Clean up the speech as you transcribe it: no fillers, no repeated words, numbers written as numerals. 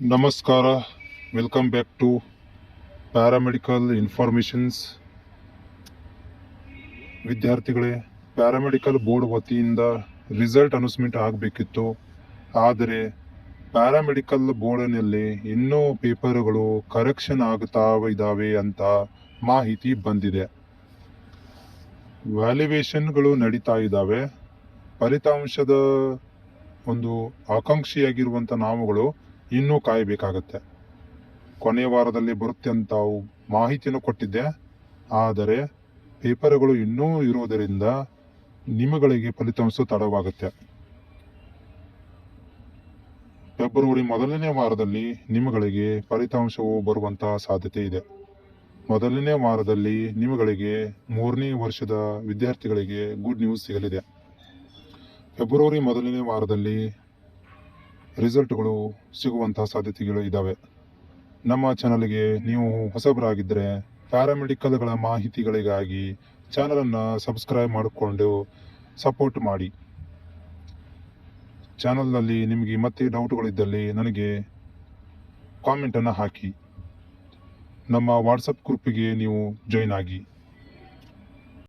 ನಮಸ್ಕಾರ, welcome back to paramedical informations. ವಿದ್ಯಾರ್ಥಿಗಳೇ, paramedical board ವತಿಯಿಂದ ರಿಸಲ್ಟ್ ಅನೌನ್ಸ್ಮೆಂಟ್ ಆಗಬೇಕಿತ್ತು. ಆದರೆ ಪ್ಯಾರಾಮೆಡಿಕಲ್ ಬೋರ್ಡ್ನಲ್ಲಿ ಇನ್ನೂ ಪೇಪರ್ಗಳು ಕರೆಕ್ಷನ್ ಆಗ್ತಾ ಇದ್ದಾವೆ ಅಂತ ಮಾಹಿತಿ ಬಂದಿದೆ. ವ್ಯಾಲ್ಯುವೇಷನ್ಗಳು ನಡೀತಾ ಇದ್ದಾವೆ. ಫಲಿತಾಂಶದ ಒಂದು ಆಕಾಂಕ್ಷಿಯಾಗಿರುವಂಥ ನಾವುಗಳು ಇನ್ನೂ ಕಾಯಬೇಕಾಗತ್ತೆ. ಕೊನೆಯ ವಾರದಲ್ಲಿ ಬರುತ್ತೆ ಅಂತ ಮಾಹಿತಿಯನ್ನು ಕೊಟ್ಟಿದ್ದೆ. ಆದರೆ ಪೇಪರ್ಗಳು ಇನ್ನೂ ಇರುವುದರಿಂದ ನಿಮಗಳಿಗೆ ಫಲಿತಾಂಶ ತಡವಾಗುತ್ತೆ. ಫೆಬ್ರವರಿ ಮೊದಲನೇ ವಾರದಲ್ಲಿ ನಿಮಗಳಿಗೆ ಫಲಿತಾಂಶವು ಬರುವಂತಹ ಸಾಧ್ಯತೆ ಇದೆ. ಮೊದಲನೇ ವಾರದಲ್ಲಿ ನಿಮಗಳಿಗೆ 3ನೇ ವರ್ಷದ ವಿದ್ಯಾರ್ಥಿಗಳಿಗೆ ಗುಡ್ ನ್ಯೂಸ್ ಸಿಗಲಿದೆ. ಫೆಬ್ರವರಿ ಮೊದಲನೇ ವಾರದಲ್ಲಿ ರಿಸಲ್ಟ್ಗಳು ಸಿಗುವಂತಹ ಸಾಧ್ಯತೆಗಳು ಇದ್ದಾವೆ. ನಮ್ಮ ಚಾನಲ್ಗೆ ನೀವು ಹೊಸಬರಾಗಿದ್ದರೆ ಪ್ಯಾರಾಮೆಡಿಕಲ್ಗಳ ಮಾಹಿತಿಗಳಿಗಾಗಿ ಚಾನಲನ್ನು ಸಬ್ಸ್ಕ್ರೈಬ್ ಮಾಡಿಕೊಂಡು ಸಪೋರ್ಟ್ ಮಾಡಿ. ಚಾನಲ್ನಲ್ಲಿ ನಿಮಗೆ ಮತ್ತೆ ಡೌಟ್ಗಳಿದ್ದಲ್ಲಿ ನನಗೆ ಕಾಮೆಂಟನ್ನು ಹಾಕಿ. ನಮ್ಮ ವಾಟ್ಸಪ್ ಗ್ರೂಪಿಗೆ ನೀವು ಜಾಯಿನ್ ಆಗಿ.